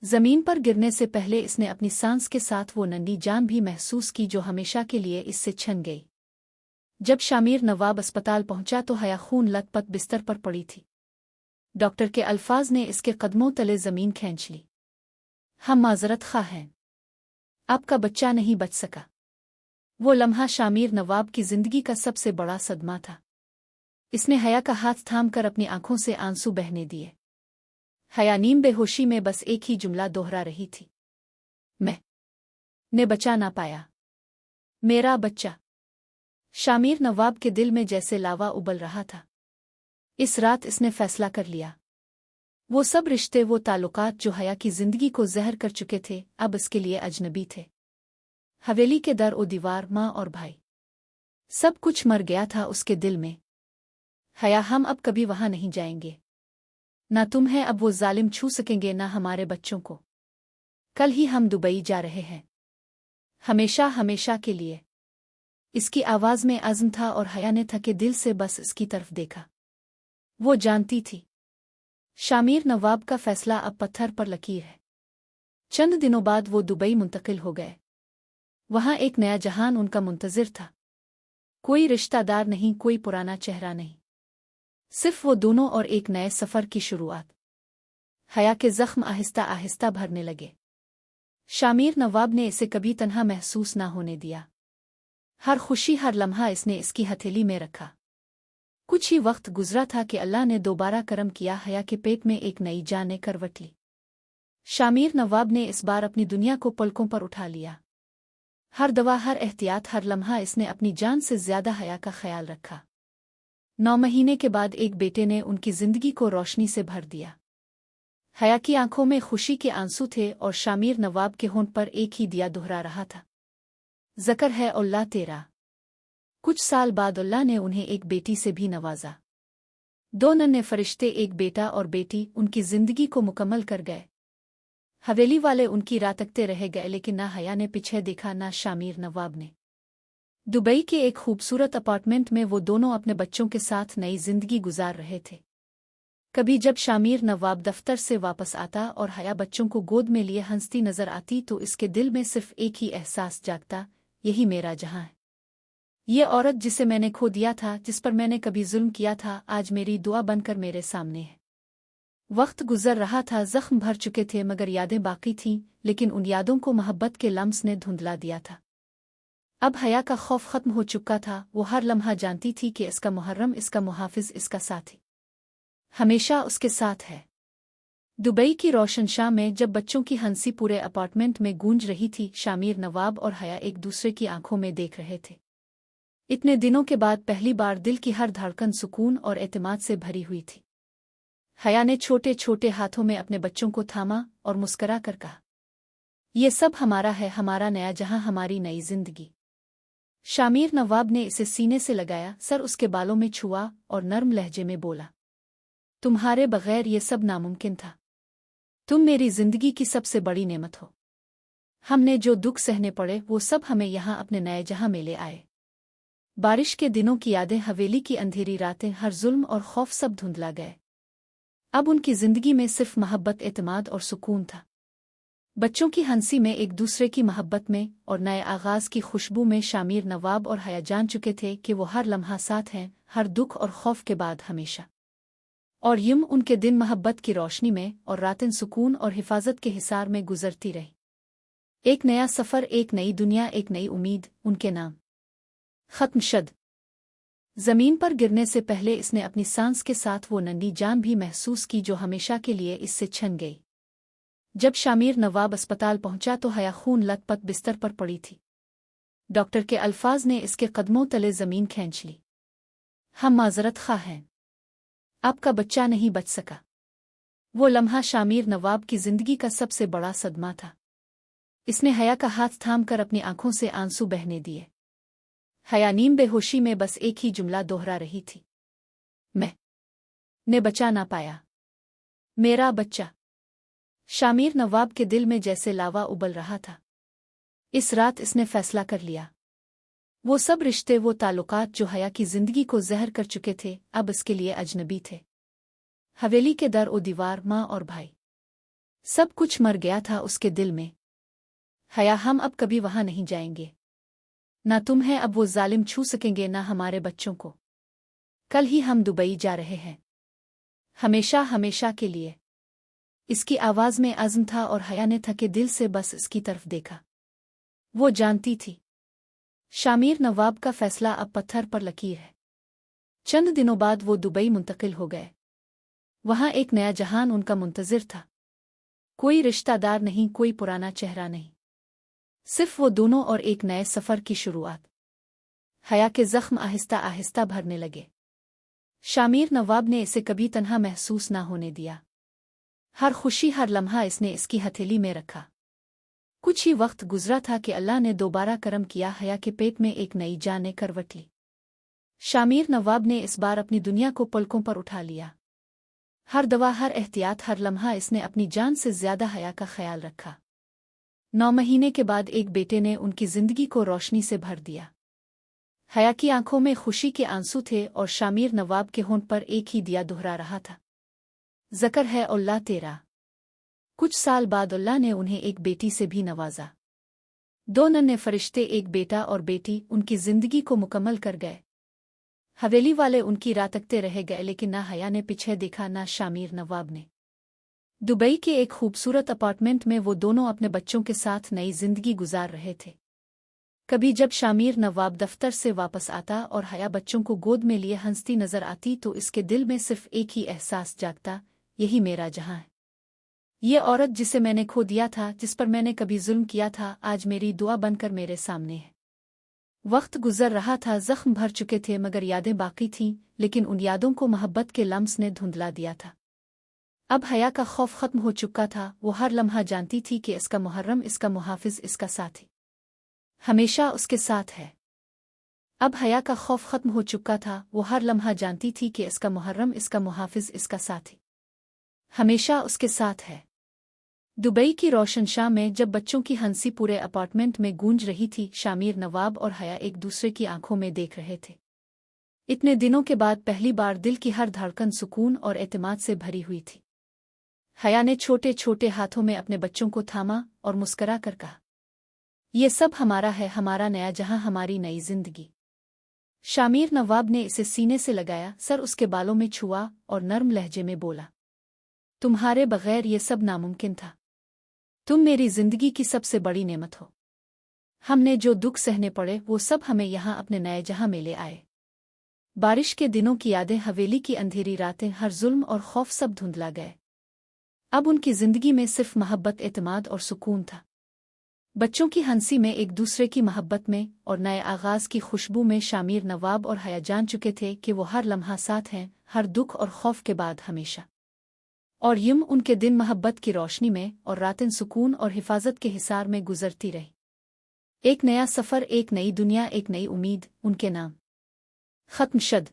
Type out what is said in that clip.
जमीन पर गिरने से पहले इसने अपनी सांस के साथ वो नन्ही जान भी महसूस की जो हमेशा के लिए इससे छिन गई। जब शामिर नवाब अस्पताल पहुंचा तो हया खून लथपथ बिस्तर पर पड़ी थी। डॉक्टर के अल्फाज ने इसके कदमों तले जमीन खींच ली। हम माजरत खा हैं, आपका बच्चा नहीं बच सका। वो लम्हा शामिर नवाब की जिंदगी का सबसे बड़ा सदमा था। इसने हया का हाथ थामकर अपनी आंखों से आंसू बहने दिए। हया नीम बेहोशी में बस एक ही जुमला दोहरा रही थी, मैं ने बचा ना पाया, मेरा बच्चा। शामिर नवाब के दिल में जैसे लावा उबल रहा था। इस रात इसने फैसला कर लिया, वो सब रिश्ते, वो ताल्लुकात जो हया की जिंदगी को जहर कर चुके थे, अब इसके लिए अजनबी थे। हवेली के दर ओ दीवार, माँ और भाई, सब कुछ मर गया था उसके दिल में। हया, हम अब कभी वहां नहीं जाएंगे। ना तुम्हें अब वो जालिम छू सकेंगे, ना हमारे बच्चों को। कल ही हम दुबई जा रहे हैं, हमेशा हमेशा के लिए। इसकी आवाज में अज़्म था और हया ने थके दिल से बस इसकी तरफ देखा। वो जानती थी शामिर नवाब का फैसला अब पत्थर पर लकीर है। चंद दिनों बाद वो दुबई मुंतकिल हो गए। वहां एक नया जहान उनका मुंतजिर था। कोई रिश्तेदार नहीं, कोई पुराना चेहरा नहीं, सिर्फ वो दोनों और एक नए सफर की शुरुआत। हया के जख्म आहिस्ता आहिस्ता भरने लगे। शामिर नवाब ने इसे कभी तन्हा महसूस ना होने दिया। हर खुशी, हर लम्हा इसने इसकी हथेली में रखा। कुछ ही वक्त गुजरा था कि अल्लाह ने दोबारा करम किया। हया के पेट में एक नई जान ने करवट ली। शामिर नवाब ने इस बार अपनी दुनिया को पलकों पर उठा लिया। हर दवा, हर एहतियात, हर लम्हा इसने अपनी जान से ज्यादा हया का ख्याल रखा। 9 महीने के बाद एक बेटे ने उनकी जिंदगी को रोशनी से भर दिया। हया की आंखों में खुशी के आंसू थे और शामिर नवाब के होंठ पर एक ही दिया दोहरा रहा था, ज़कर है अल्लाह तेरा। कुछ साल बाद अल्लाह ने उन्हें एक बेटी से भी नवाजा। 2 नन्हे फरिश्ते, एक बेटा और बेटी, उनकी जिंदगी को मुकम्मल कर गए। हवेली वाले उनकी राह तकते रह गए, लेकिन ना हया ने पीछे देखा, ना शामिर नवाब ने। दुबई के एक खूबसूरत अपार्टमेंट में वो दोनों अपने बच्चों के साथ नई जिंदगी गुजार रहे थे। कभी जब शामिर नवाब दफ्तर से वापस आता और हया बच्चों को गोद में लिए हंसती नजर आती तो इसके दिल में सिर्फ एक ही एहसास जागता, यही मेरा जहां है। ये औरत जिसे मैंने खो दिया था, जिस पर मैंने कभी जुल्म किया था, आज मेरी दुआ बनकर मेरे सामने है। वक्त गुजर रहा था, जख्म भर चुके थे, मगर यादें बाकी थीं, लेकिन उन यादों को मोहब्बत के लम्स ने धुंधला दिया था। अब हया का खौफ खत्म हो चुका था। वो हर लम्हा जानती थी कि इसका मुहर्रम, इसका मुहाफिज, इसका साथी हमेशा उसके साथ है। दुबई की रोशन शाम में जब बच्चों की हंसी पूरे अपार्टमेंट में गूंज रही थी, शामिर नवाब और हया एक दूसरे की आंखों में देख रहे थे। इतने दिनों के बाद पहली बार दिल की हर धड़कन सुकून और एतमाद से भरी हुई थी। हया ने छोटे छोटे हाथों में अपने बच्चों को थामा और मुस्करा कर कहा, ये सब हमारा है, हमारा नया जहां, हमारी नई जिंदगी। शामिर नवाब ने इसे सीने से लगाया, सर उसके बालों में छुआ और नर्म लहजे में बोला, तुम्हारे बगैर ये सब नामुमकिन था। तुम मेरी जिंदगी की सबसे बड़ी नेमत हो। हमने जो दुख सहने पड़े वो सब हमें यहाँ अपने नए जहां में ले आए। बारिश के दिनों की यादें, हवेली की अंधेरी रातें, हर जुल्म और खौफ सब धुंधला गए। अब उनकी जिंदगी में सिर्फ मोहब्बत, एतमाद और सुकून था। बच्चों की हंसी में, एक दूसरे की मोहब्बत में और नए आगाज की खुशबू में शामिर नवाब और हया जान चुके थे कि वो हर लम्हा साथ हैं, हर दुख और खौफ के बाद हमेशा। और यूं उनके दिन मोहब्बत की रोशनी में और रातें सुकून और हिफाजत के हिसार में गुजरती रही। एक नया सफर, एक नई दुनिया, एक नई उम्मीद उनके नाम। खत्म शद। जमीन पर गिरने से पहले इसने अपनी सांस के साथ वो नन्ही जान भी महसूस की जो हमेशा के लिए इससे छिन गई। जब शामिर नवाब अस्पताल पहुंचा तो हया खून लथपथ बिस्तर पर पड़ी थी। डॉक्टर के अल्फाज ने इसके कदमों तले जमीन खींच ली। हम माजरत खा हैं, आपका बच्चा नहीं बच सका। वो लम्हा शामिर नवाब की जिंदगी का सबसे बड़ा सदमा था। इसने हया का हाथ थामकर अपनी आंखों से आंसू बहने दिए। हया नीम बेहोशी में बस एक ही जुमला दोहरा रही थी, मैं ने बचा ना पाया, मेरा बच्चा। शामिर नवाब के दिल में जैसे लावा उबल रहा था। इस रात इसने फैसला कर लिया, वो सब रिश्ते, वो ताल्लुकात जो हया की जिंदगी को जहर कर चुके थे, अब इसके लिए अजनबी थे। हवेली के दर ओ दीवार, माँ और भाई, सब कुछ मर गया था उसके दिल में। हया हम अब कभी वहां नहीं जाएंगे। ना तुम्हें अब वो जालिम छू सकेंगे ना हमारे बच्चों को। कल ही हम दुबई जा रहे हैं। हमेशा हमेशा के लिए। इसकी आवाज में अज़्म था और हया ने थके दिल से बस इसकी तरफ देखा। वो जानती थी शामिर नवाब का फैसला अब पत्थर पर लकीर है। चंद दिनों बाद वो दुबई मुंतकिल हो गए। वहां एक नया जहान उनका मुंतजिर था। कोई रिश्तेदार नहीं, कोई पुराना चेहरा नहीं, सिर्फ वो दोनों और एक नए सफर की शुरुआत। हया के जख्म आहिस्ता आहिस्ता भरने लगे। शामिर नवाब ने इसे कभी तन्हा महसूस ना होने दिया। हर खुशी हर लम्हा इसने इसकी हथेली में रखा। कुछ ही वक्त गुजरा था कि अल्लाह ने दोबारा करम किया। हया के पेट में एक नई जान ने करवट ली। शामिर नवाब ने इस बार अपनी दुनिया को पलकों पर उठा लिया। हर दवा हर एहतियात हर लम्हा इसने अपनी जान से ज्यादा हया का ख्याल रखा। 9 महीने के बाद एक बेटे ने उनकी जिंदगी को रोशनी से भर दिया। हया की आंखों में खुशी के आंसू थे और शामिर नवाब के होंठ पर एक ही दिया दोहरा रहा था, ज़कर है अल्लाह तेरा। कुछ साल बाद अल्लाह ने उन्हें एक बेटी से भी नवाजा। 2 नन्हे फरिश्ते, एक बेटा और बेटी, उनकी जिंदगी को मुकम्मल कर गए। हवेली वाले उनकी राह तकते रह गए, लेकिन ना हया ने पीछे देखा ना शामिर नवाब ने। दुबई के एक खूबसूरत अपार्टमेंट में वो दोनों अपने बच्चों के साथ नई जिंदगी गुजार रहे थे। कभी जब शामिर नवाब दफ्तर से वापस आता और हया बच्चों को गोद में लिए हंसती नजर आती तो इसके दिल में सिर्फ एक ही एहसास जागता, यही मेरा जहां है। ये औरत जिसे मैंने खो दिया था, जिस पर मैंने कभी जुल्म किया था, आज मेरी दुआ बनकर मेरे सामने है। वक्त गुजर रहा था, जख्म भर चुके थे, मगर यादें बाकी थीं, लेकिन उन यादों को मोहब्बत के लम्स ने धुंधला दिया था। अब हया का खौफ खत्म हो चुका था। वो हर लम्हा जानती थी कि इसका मुहर्रम, इसका मुहाफिज, इसका साथी हमेशा उसके साथ है। अब हया का खौफ खत्म हो चुका था। वो हर लम्हा जानती थी कि इसका मुहर्रम, इसका मुहाफिज, इसका साथी हमेशा उसके साथ है। दुबई की रोशन शाम में जब बच्चों की हंसी पूरे अपार्टमेंट में गूंज रही थी, शामिर नवाब और हया एक दूसरे की आंखों में देख रहे थे। इतने दिनों के बाद पहली बार दिल की हर धड़कन सुकून और एतमाद से भरी हुई थी। हया ने छोटे छोटे हाथों में अपने बच्चों को थामा और मुस्करा कर कहा, ये सब हमारा है, हमारा नया जहां, हमारी नई जिंदगी। शामिर नवाब ने इसे सीने से लगाया, सर उसके बालों में छुआ और नर्म लहजे में बोला, तुम्हारे बगैर ये सब नामुमकिन था। तुम मेरी जिंदगी की सबसे बड़ी नेमत हो। हमने जो दुख सहने पड़े वो सब हमें यहाँ अपने नए जहां में ले आए। बारिश के दिनों की यादें, हवेली की अंधेरी रातें, हर जुल्म और खौफ सब धुंधला गए। अब उनकी जिंदगी में सिर्फ मोहब्बत, एतमाद और सुकून था। बच्चों की हंसी में, एक दूसरे की मोहब्बत में और नए आगाज की खुशबू में शामिर नवाब और हया जान चुके थे कि वो हर लम्हा साथ हैं, हर दुख और खौफ के बाद हमेशा। और यूं उनके दिन मोहब्बत की रोशनी में और रातें सुकून और हिफाजत के हिसार में गुजरती रही। एक नया सफर, एक नई दुनिया, एक नई उम्मीद, उनके नाम खत्म शद।